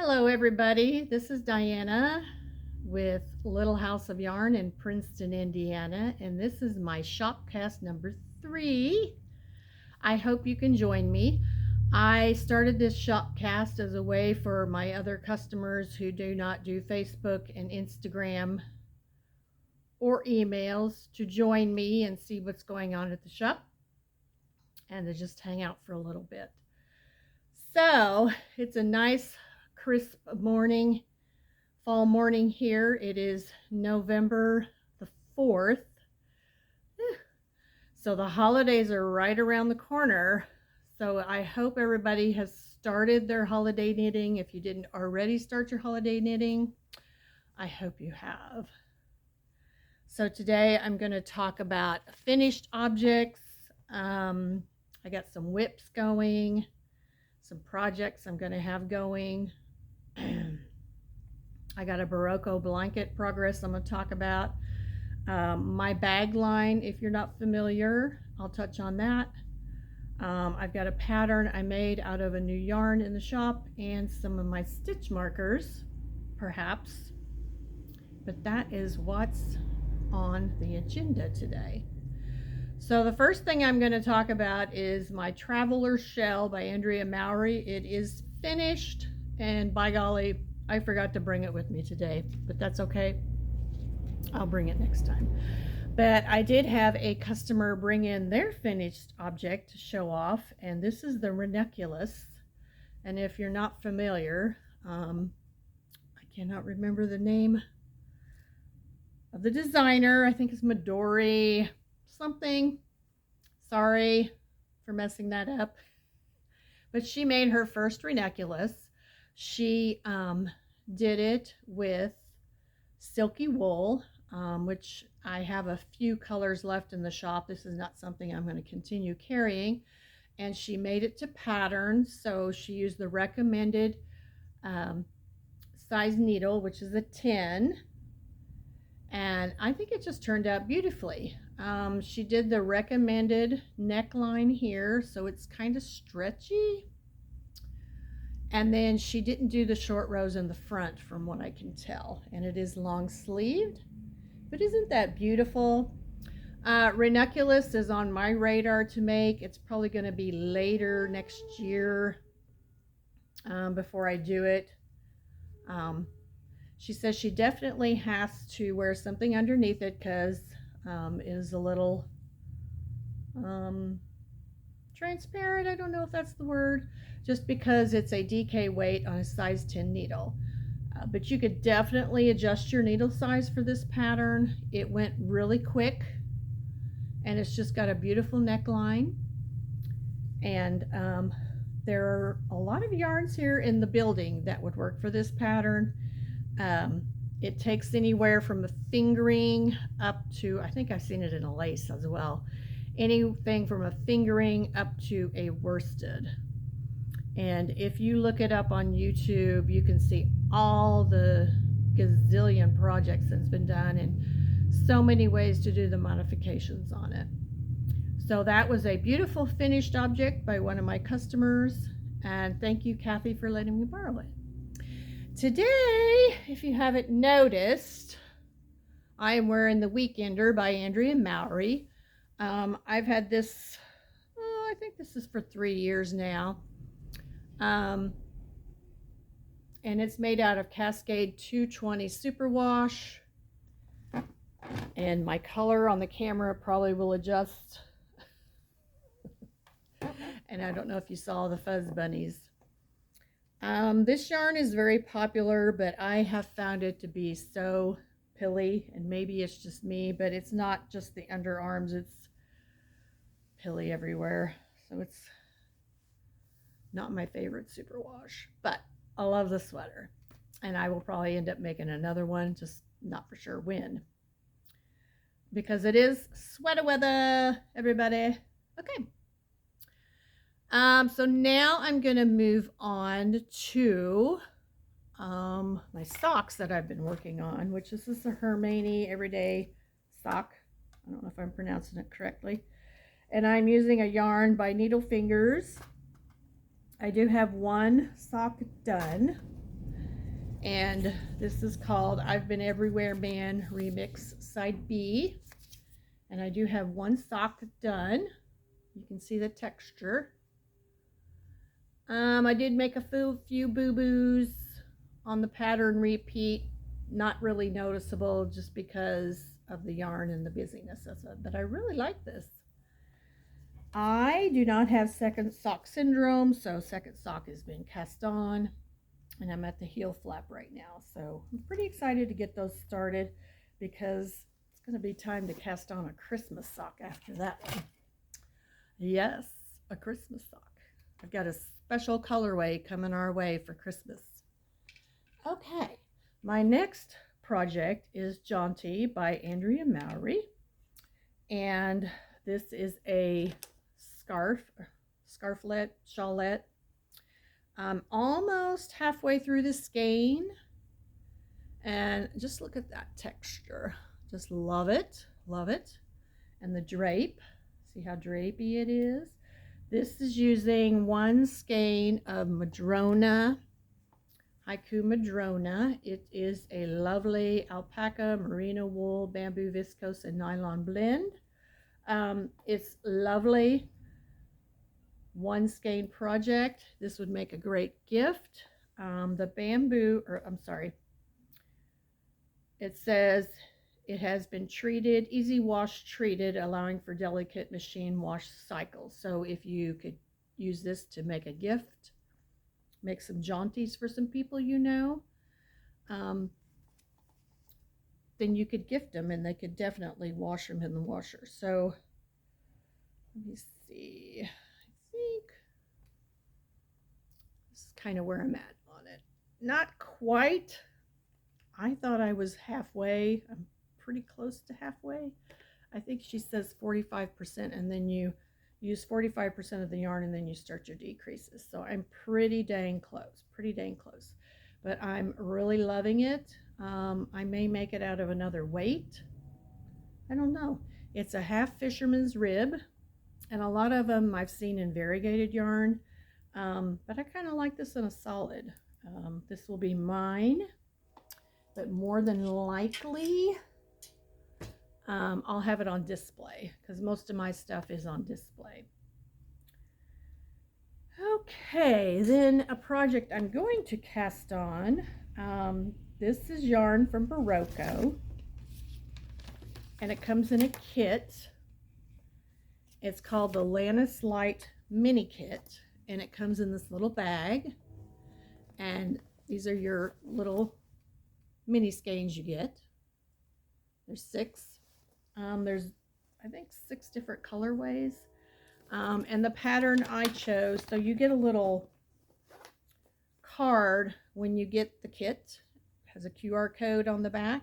Hello everybody, this is Diana with Little House of Yarn in Princeton, Indiana, and this is my SHOPCAST number 3. I hope you can join me. I started this SHOPCAST as a way for my other customers who do not do Facebook and Instagram or emails to join me and see what's going on at the shop and to just hang out for a little bit. So it's a nice crisp morning, fall morning here. It is November the 4th. So the holidays are right around the corner. So I hope everybody has started their holiday knitting. If you didn't already start your holiday knitting, I hope you have. So today I'm going to talk about finished objects. I got some whips going, some projects I'm going to have going. I got a Berroco blanket progress I'm going to talk about. My bag line, if you're not familiar, I'll touch on that. I've got a pattern I made out of a new yarn in the shop and some of my stitch markers, perhaps. But that is what's on the agenda today. So the first thing I'm going to talk about is my Traveler Shell by Andrea Mowry. It is finished. And by golly, I forgot to bring it with me today, but that's okay. I'll bring it next time. But I did have a customer bring in their finished object to show off, and this is the Ranunculous. And if you're not familiar, I cannot remember the name of the designer. I think it's Midori something. Sorry for messing that up. But she made her first Ranunculous. She did it with Silky wool, which I have a few colors left in the shop. This is not something I'm going to continue carrying. And she made it to pattern, so she used the recommended size needle, which is a 10. And I think it just turned out beautifully. She did the recommended neckline here, so it's kind of stretchy. And then she didn't do the short rows in the front from what I can tell. And it is long sleeved. But isn't that beautiful? Ranunculous is on my radar to make. It's probably going to be later next year before I do it. She says she definitely has to wear something underneath it because it is a little transparent. I don't know if that's the word. Just because it's a DK weight on a size 10 needle. But you could definitely adjust your needle size for this pattern. It went really quick, and it's just got a beautiful neckline. And there are a lot of yarns here in the building that would work for this pattern. It takes anywhere from a fingering up to, I think I've seen it in a lace as well, anything from a fingering up to a worsted. And if you look it up on YouTube, you can see all the gazillion projects that's been done and so many ways to do the modifications on it. So that was a beautiful finished object by one of my customers, and thank you, Kathy, for letting me borrow it. Today, if you haven't noticed, I am wearing the Weekender by Andrea Mowry. I've had this, I think this is for 3 years now. And it's made out of Cascade 220 Superwash. And my color on the camera probably will adjust. And I don't know if you saw the fuzz bunnies. This yarn is very popular, but I have found it to be so pilly, and maybe it's just me, but it's not just the underarms, it's pilly everywhere. So it's not my favorite superwash, but I love the sweater, and I will probably end up making another one, just not for sure when, because it is sweater weather, everybody. Okay. So now I'm going to move on to my socks that I've been working on, which is this a Hermione everyday sock. I don't know if I'm pronouncing it correctly. And I'm using a yarn by Needlefingers. I do have one sock done. And this is called I've Been Everywhere Man Remix Side B. And I do have one sock done. You can see the texture. I did make a few boo-boos on the pattern repeat. Not really noticeable just because of the yarn and the busyness of it. But I really like this. I do not have second sock syndrome, so second sock has been cast on. And I'm at the heel flap right now. So I'm pretty excited to get those started because it's going to be time to cast on a Christmas sock after that one. Yes, a Christmas sock. I've got a special colorway coming our way for Christmas. Okay, my next project is Jaunty by Andrea Mowry. And this is a scarflet, shawlette. I'm almost halfway through the skein. And just look at that texture. Just love it, love it. And the drape, see how drapey it is? This is using one skein of Madrona, Hikoo Madrona. It is a lovely alpaca, merino wool, bamboo viscose, and nylon blend. It's lovely. One skein project. This would make a great gift. The bamboo, it says it has been treated, easy wash treated, allowing for delicate machine wash cycles. So if you could use this to make a gift, make some jaunties for some people you know, then you could gift them and they could definitely wash them in the washer. So let me see. I think this is kind of where I'm at on it. Not quite. I thought I was halfway. I'm pretty close to halfway. I think she says 45%, and then you use 45% of the yarn and then you start your decreases. So I'm pretty dang close, but I'm really loving it. I may make it out of another weight. I don't know. It's a half fisherman's rib, and a lot of them I've seen in variegated yarn, but I kind of like this in a solid. This will be mine, but more than likely I'll have it on display because most of my stuff is on display. Okay, then a project I'm going to cast on. This is yarn from Berroco, and it comes in a kit. It's called the Lana Light Mini kit, and it comes in this little bag, and these are your little mini skeins you get. There's 6. There's, I think, 6 different colorways. And the pattern I chose, so you get a little card when you get the kit. It has a QR code on the back.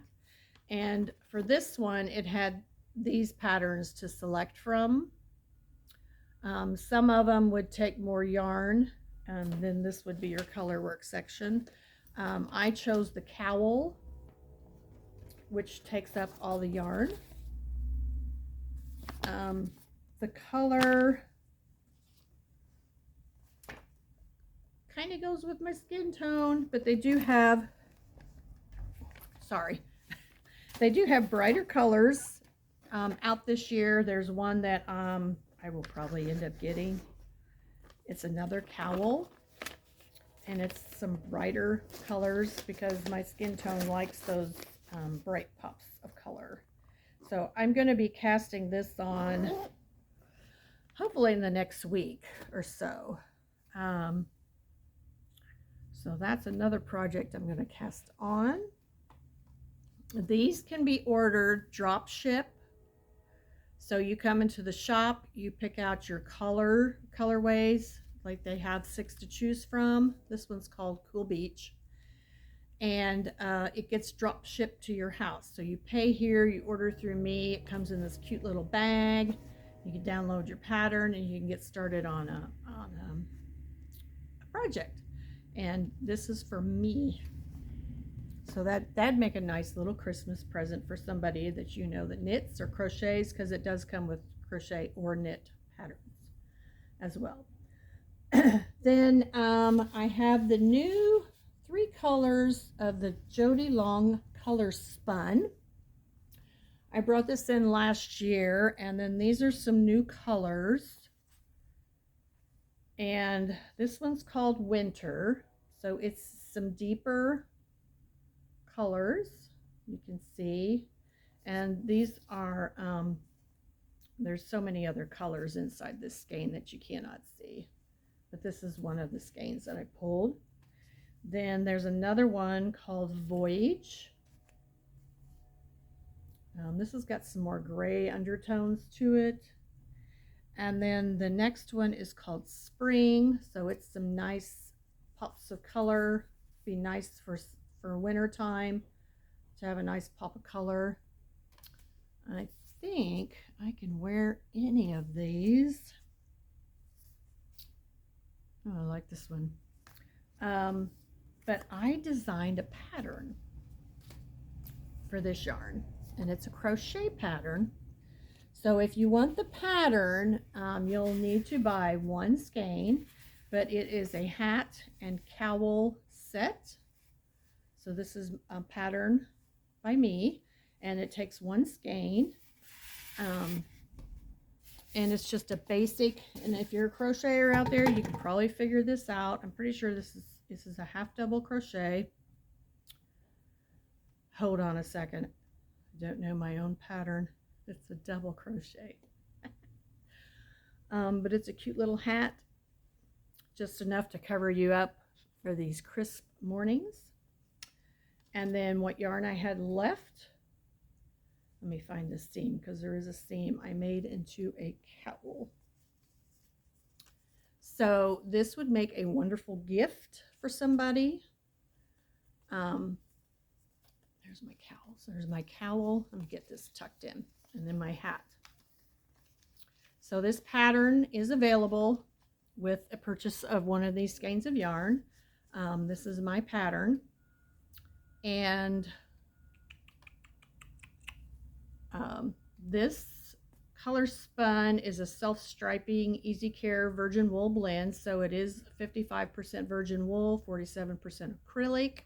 And for this one, it had these patterns to select from. Some of them would take more yarn, and then this would be your color work section. I chose the cowl, which takes up all the yarn. The color kind of goes with my skin tone, but they do have, they do have brighter colors out this year. There's one that I will probably end up getting. It's another cowl, and it's some brighter colors because my skin tone likes those bright pops of color. So I'm going to be casting this on hopefully in the next week or so. So that's another project I'm going to cast on. These can be ordered drop ship. So you come into the shop, you pick out your colorways, like they have 6 to choose from. This one's called Cool Beach. And it gets drop shipped to your house. So you pay here, you order through me. It comes in this cute little bag. You can download your pattern and you can get started on a project. And this is for me. So that'd make a nice little Christmas present for somebody that you know that knits or crochets, because it does come with crochet or knit patterns as well. Then I have the new 3 colors of the Jody Long Colourspun. I brought this in last year, and then these are some new colors. And this one's called Winter, so it's some deeper colors, you can see. And these are, there's so many other colors inside this skein that you cannot see. But this is one of the skeins that I pulled. Then there's another one called Voyage. This has got some more gray undertones to it. And then the next one is called Spring. So it's some nice pops of color. Be nice for winter time to have a nice pop of color. I think I can wear any of these. Oh, I like this one. But I designed a pattern for this yarn, and it's a crochet pattern. So if you want the pattern, you'll need to buy one skein, but it is a hat and cowl set. So this is a pattern by me, and it takes one skein. And it's just a basic, and if you're a crocheter out there, you can probably figure this out. I'm pretty sure this is a half double crochet. Hold on a second. I don't know my own pattern. It's a double crochet. But it's a cute little hat, just enough to cover you up for these crisp mornings. And then what yarn I had left, let me find this seam, because there is a seam I made into a cowl. So this would make a wonderful gift for somebody. There's my cowl. So there's my cowl. Let me get this tucked in. And then my hat. So this pattern is available with a purchase of one of these skeins of yarn. This is my pattern. And this Colourspun is a self-striping easy care virgin wool blend. So it is 55% virgin wool, 47% acrylic.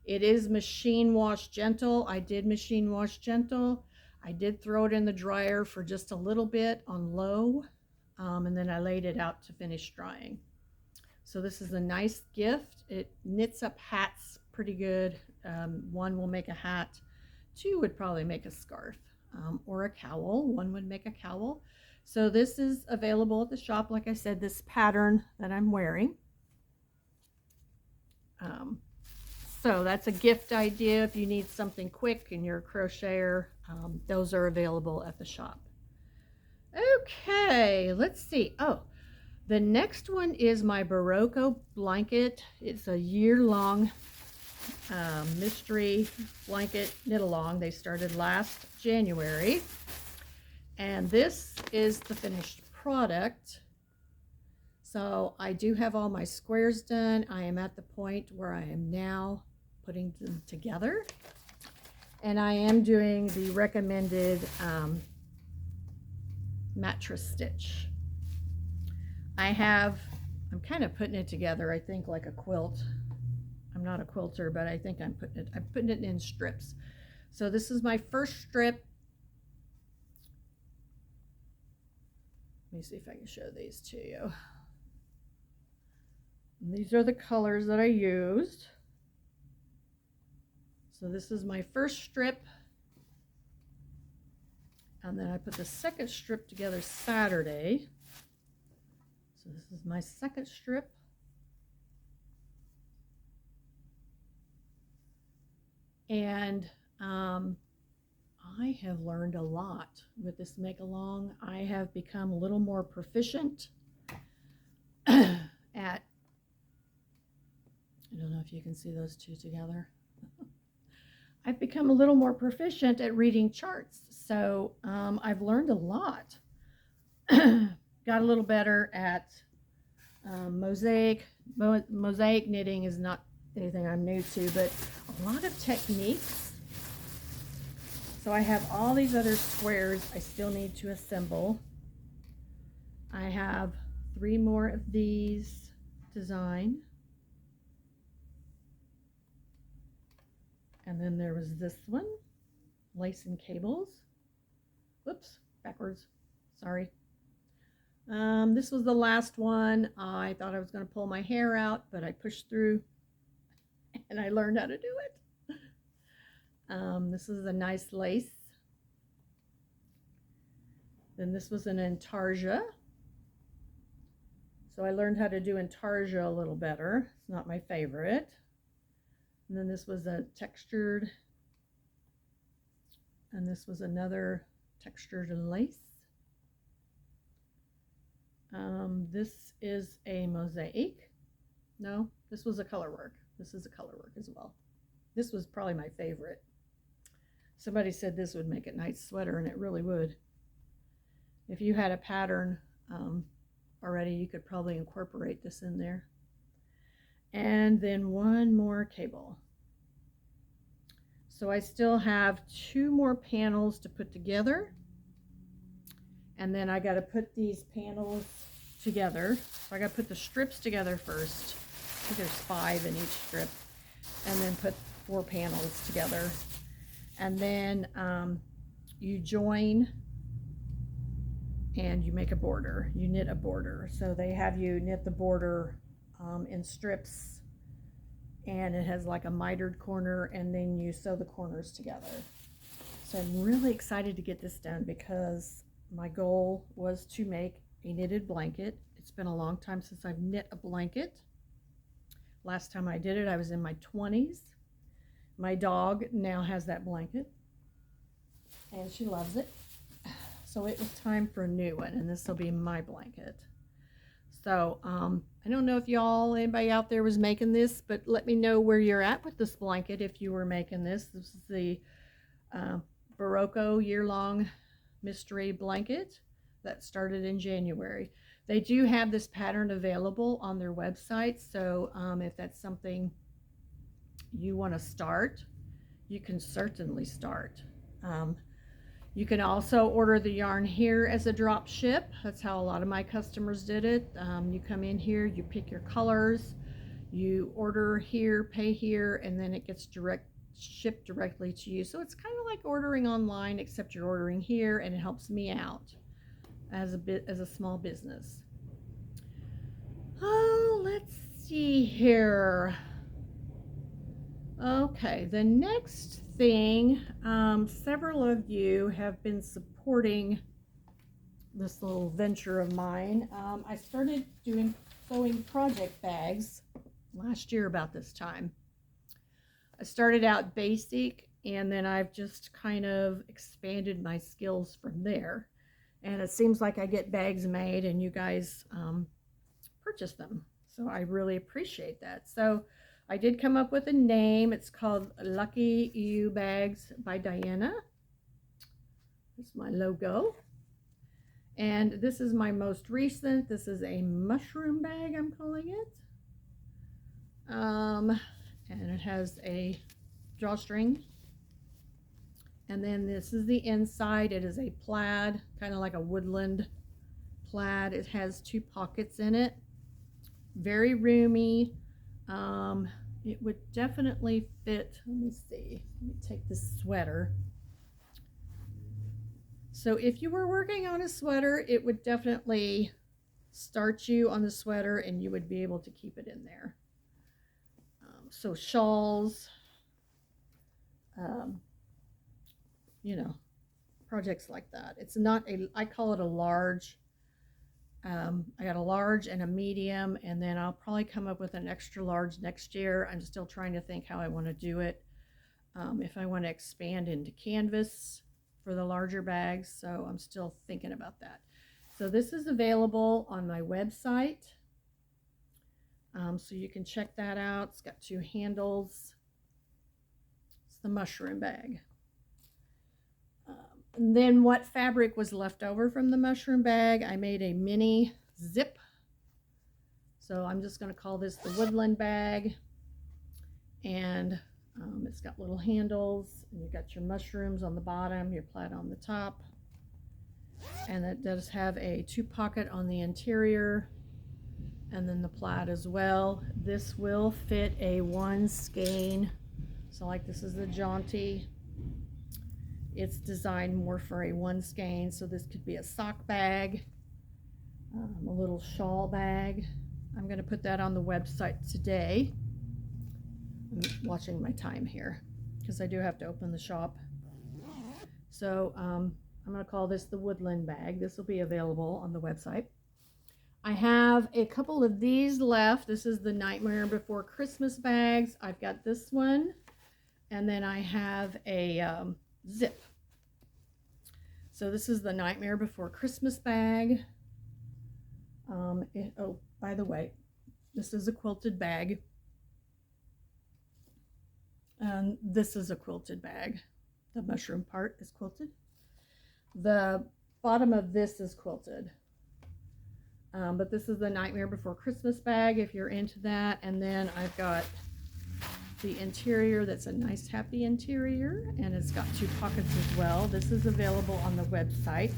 It is machine wash gentle. I did machine wash gentle. I did throw it in the dryer for just a little bit on low, and then I laid it out to finish drying. So this is a nice gift. It knits up hats pretty good. One will make a hat. Two would probably make a scarf, or a cowl. One would make a cowl. So this is available at the shop. Like I said, this pattern that I'm wearing. So that's a gift idea if you need something quick and you're a crocheter. Those are available at the shop. Okay, let's see. Oh, the next one is my Berroco blanket. It's a year-long mystery blanket knit-along. They started last January. And this is the finished product. So I do have all my squares done. I am at the point where I am now putting them together. And I am doing the recommended mattress stitch. I'm kind of putting it together, I think, like a quilt. I'm not a quilter, but I think I'm putting it in strips. So this is my first strip. Let me see if I can show these to you. And these are the colors that I used. So this is my first strip. And then I put the second strip together Saturday. So this is my second strip. And I have learned a lot with this make along. I have become a little more proficient at, I don't know if you can see those two together. I've become a little more proficient at reading charts. So I've learned a lot. Got a little better at mosaic. Mosaic knitting is not anything I'm new to, but a lot of techniques. So I have all these other squares I still need to assemble. I have 3 more of these designed. And then there was this one, Lace and Cables. Whoops, backwards. Sorry. This was the last one. I thought I was going to pull my hair out, but I pushed through and I learned how to do it. This is a nice lace. Then this was an intarsia. So I learned how to do intarsia a little better. It's not my favorite. And then this was a textured, and this was another textured lace. This is a mosaic. No, this was a color work. This is a color work as well. This was probably my favorite. Somebody said this would make a nice sweater, and it really would. If you had a pattern already, you could probably incorporate this in there. And then one more cable. So I still have 2 more panels to put together. And then I got to put these panels together. So I got to put the strips together first. I think there's 5 in each strip. And then put 4 panels together. And then you join and you make a border. You knit a border. So they have you knit the border in strips, and it has like a mitered corner, and then you sew the corners together. So I'm really excited to get this done because my goal was to make a knitted blanket. It's been a long time since I've knit a blanket. Last time I did it, I was in my 20s. My dog now has that blanket, and she loves it. So it was time for a new one, and this will be my blanket. So I don't know if anybody out there was making this, but let me know where you're at with this blanket if you were making this. This is the Berroco Year Long mystery blanket that started in January. They do have this pattern available on their website, so if that's something you want to start, you can certainly start. You can also order the yarn here as a drop ship. That's how a lot of my customers did it. You come in here, you pick your colors, you order here, pay here, and then it gets shipped directly to you. So it's kind of like ordering online, except you're ordering here, and it helps me out as a small business. Oh, let's see here. Okay, the next thing, several of you have been supporting this little venture of mine. I started sewing project bags last year about this time. I started out basic, and then I've just kind of expanded my skills from there. And it seems like I get bags made and you guys purchase them. So I really appreciate that. So I did come up with a name. It's called Lucky You Bags by Diana. It's my logo. And this is my most recent. This is a mushroom bag, I'm calling it. And it has a drawstring. And then this is the inside. It is a plaid, kind of like a woodland plaid. It has 2 pockets in it. Very roomy. It would definitely fit. Let me see. Let me take this sweater. So if you were working on a sweater, it would definitely start you on the sweater and you would be able to keep it in there. So shawls, you know, projects like that. It's not I call it a large. I got a large and a medium, and then I'll probably come up with an extra large next year. I'm still trying to think how I want to do it. If I want to expand into canvas for the larger bags, so I'm still thinking about that. So this is available on my website, so you can check that out. It's got 2 handles. It's the mushroom bag. And then what fabric was left over from the mushroom bag, I made a mini zip. So I'm just going to call this the woodland bag. And it's got little handles, and you've got your mushrooms on the bottom, your plaid on the top. And it does have a 2 pocket on the interior, and then the plaid as well. This will fit a 1 skein So like this is the Jaunty. It's designed more for a one skein, so this could be a sock bag, a little shawl bag. I'm going to put that on the website today. I'm watching my time here because I do have to open the shop. So I'm going to call this the woodland bag. This will be available on the website. I have a couple of these left. This is the Nightmare Before Christmas bags. I've got this one, and then I have a zip. So this is the Nightmare Before Christmas bag. Oh, by the way, this is a quilted bag. And this is a quilted bag. The mushroom part is quilted. The bottom of this is quilted. But this is the Nightmare Before Christmas bag if you're into that. And then I've got the interior that's a nice happy interior, and it's got 2 pockets as well. This is available on the website.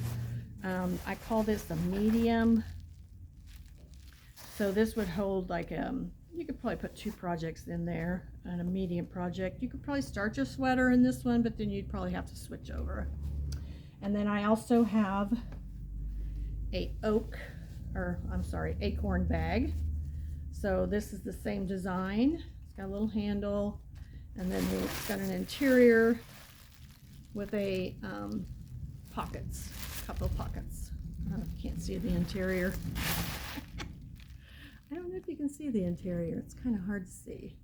I call this a medium. So this would hold like you could probably put 2 projects in there and a medium project. You could probably start your sweater in this one, but then you'd probably have to switch over. And then I also have a acorn bag. So this is the same design. It's got a little handle, and then it's got an interior with a couple pockets. Can't see the interior. I don't know if you can see the interior. It's kind of hard to see.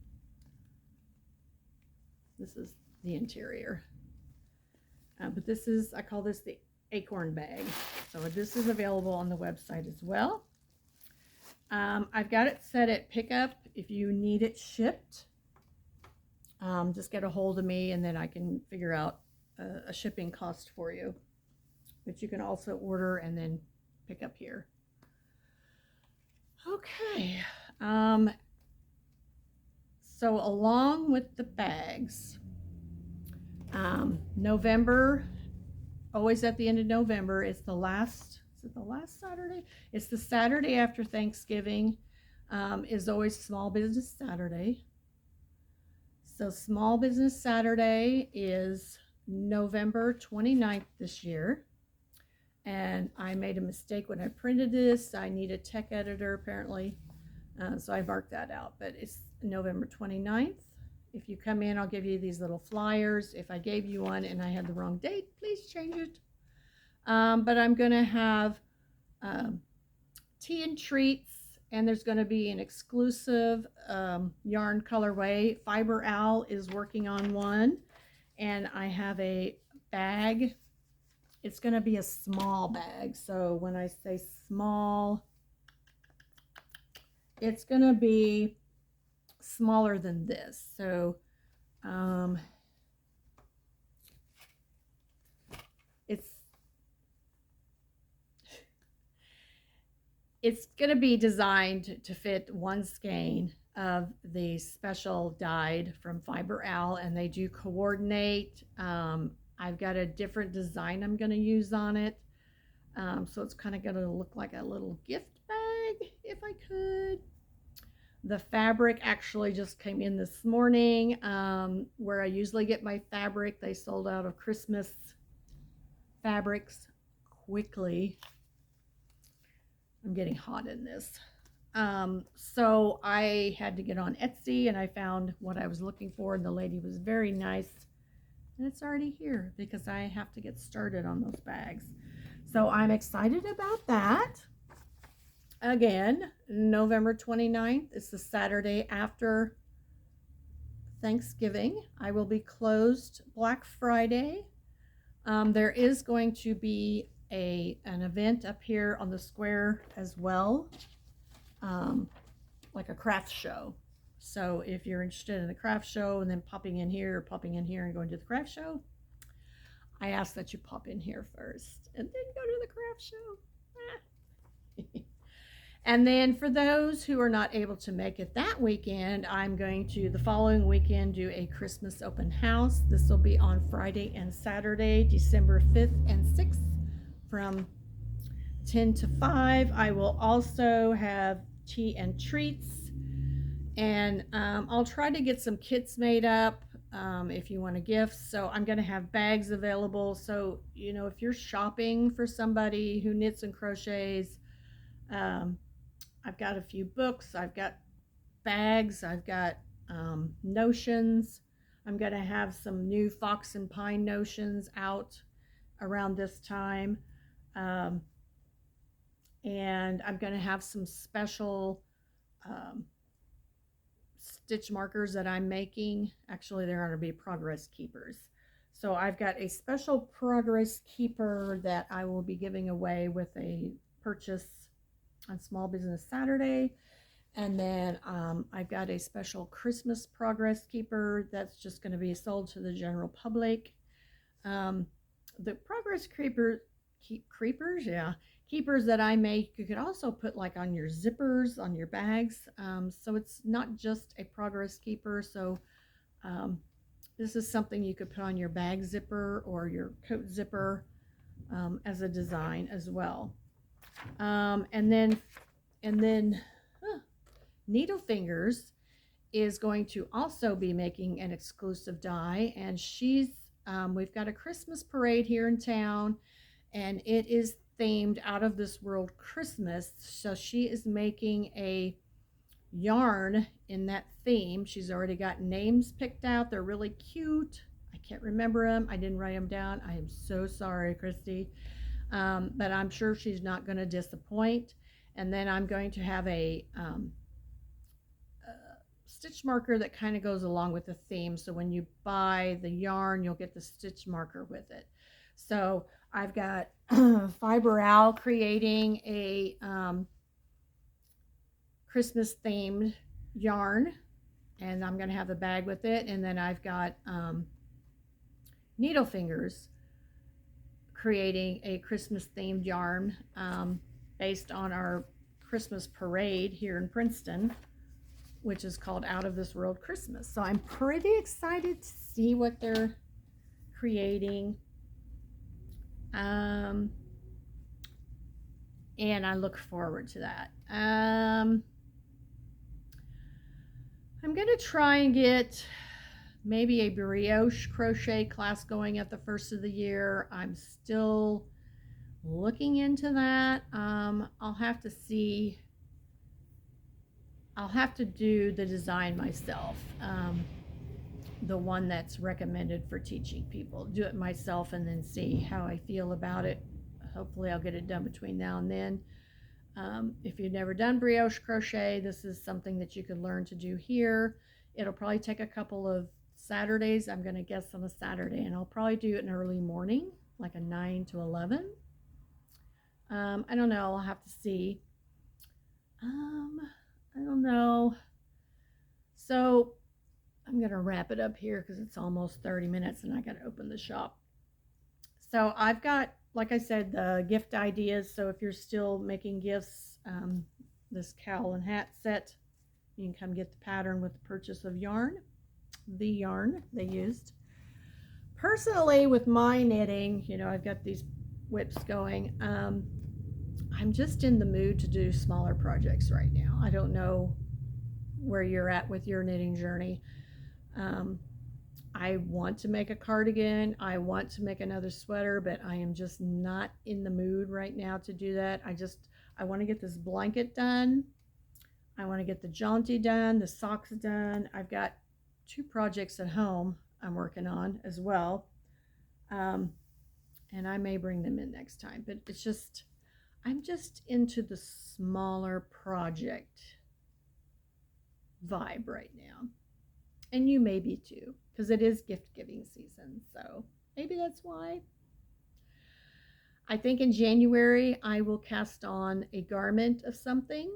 This is the interior. But this is, I call this the acorn bag. So this is available on the website as well. I've got it set at pickup. If you need it shipped, just get a hold of me, and then I can figure out a shipping cost for you. But you can also order and then pick up here. Okay. So along with the bags, November, always at the end of November, it's the last, is it the last Saturday? It's the Saturday after Thanksgiving, is always Small Business Saturday. So Small Business Saturday is November 29th this year. And I made a mistake when I printed this. I need a tech editor apparently. So I marked that out, but it's November 29th. If you come in, I'll give you these little flyers. If I gave you one and I had the wrong date, please change it. But I'm going to have tea and treats, and there's going to be an exclusive yarn colorway. Fiber Owl is working on one, and I have a bag. It's going to be a small bag. So when I say small, it's going to be smaller than this. So it's going to be designed to fit one skein of the special dyed from Fiber Owl, and they do coordinate. I've got a different design I'm going to use on it. So it's kind of going to look like a little gift bag if I could. The fabric actually just came in this morning. Where I usually get my fabric, they sold out of Christmas fabrics quickly. I'm getting hot in this. So I had to get on Etsy, and I found what I was looking for, and the lady was very nice. And it's already here because I have to get started on those bags. So I'm excited about that. Again, November 29th is the Saturday after Thanksgiving. I will be closed Black Friday. There is going to be an event up here on the square as well, like a craft show. So if you're interested in the craft show and then popping in here and going to the craft show, I ask that you pop in here first and then go to the craft show. And then for those who are not able to make it that weekend, I'm going to the following weekend do a Christmas open house. This will be on Friday and Saturday, December 5th and 6th from 10 to 5. I will also have tea and treats, and I'll try to get some kits made up if you want a gift. So I'm going to have bags available. So, you know, if you're shopping for somebody who knits and crochets, I've got a few books, I've got bags, I've got notions. I'm going to have some new fox and pine notions out around this time. And I'm going to have some special stitch markers that I'm making. Actually, they're going to be progress keepers. So I've got a special progress keeper that I will be giving away with a purchase on Small Business Saturday. And then I've got a special Christmas progress keeper that's just going to be sold to the general public. The progress keepers, yeah, keepers that I make, you could also put like on your zippers, on your bags. So it's not just a progress keeper. So this is something you could put on your bag zipper or your coat zipper as a design as well. And then Needlefingers is going to also be making an exclusive die, and we've got a Christmas parade here in town, and it is themed Out of This World Christmas. So she is making a yarn in that theme. She's already got names picked out. They're really cute. I can't remember them. I didn't write them down. I am so sorry, Christy. But I'm sure she's not going to disappoint. And then I'm going to have a stitch marker that kind of goes along with the theme. So when you buy the yarn, you'll get the stitch marker with it. So I've got Fiber Owl creating a Christmas themed yarn, and I'm going to have a bag with it. And then I've got Needlefingers creating a Christmas themed yarn based on our Christmas parade here in Princeton, which is called Out of This World Christmas. So I'm pretty excited to see what they're creating. And I look forward to that. I'm going to try and get maybe a brioche crochet class going at the first of the year. I'm still looking into that. I'll have to see. I'll have to do the design myself, the one that's recommended for teaching people. Do it myself and then see how I feel about it. Hopefully I'll get it done between now and then. If you've never done brioche crochet, this is something that you could learn to do here. It'll probably take a couple of Saturdays. I'm going to guess on a Saturday, and I'll probably do it in early morning, like a 9 to 11. I don't know. I'll have to see. I don't know. So I'm going to wrap it up here because it's almost 30 minutes and I got to open the shop. So I've got, like I said, the gift ideas. So if you're still making gifts, this cowl and hat set, you can come get the pattern with the purchase of yarn, the yarn they used. Personally, with my knitting, you know, I've got these whips going. I'm just in the mood to do smaller projects right now. I don't know where you're at with your knitting journey. I want to make a cardigan. I want to make another sweater, but I am just not in the mood right now to do that. I want to get this blanket done. I want to get the Jaunty done, the socks done. I've got 2 projects at home I'm working on as well. And I may bring them in next time, but it's just, I'm just into the smaller project vibe right now. And you may be too, because it is gift giving season. So maybe that's why. I think in January I will cast on a garment of something.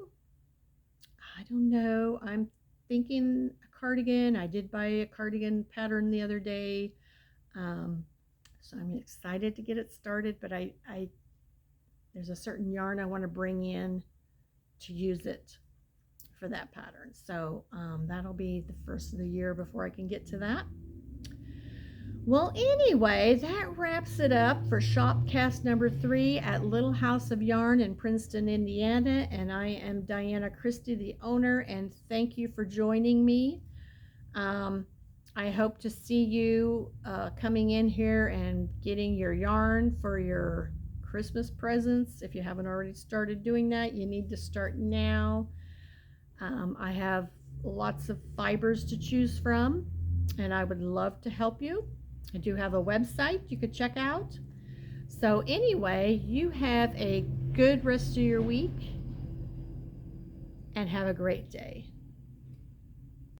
I don't know. I'm thinking a cardigan. I did buy a cardigan pattern the other day. So I'm excited to get it started, but there's a certain yarn I want to bring in to use it for that pattern. So that'll be the first of the year before I can get to that. Well, anyway, that wraps it up for Shopcast number 3 at Little House of Yarn in Princeton, Indiana. And I am Diana Christie, the owner, and thank you for joining me. I hope to see you coming in here and getting your yarn for your Christmas presents. If you haven't already started doing that, you need to start now. I have lots of fibers to choose from, and I would love to help you. I do have a website you could check out. So anyway, you have a good rest of your week and have a great day.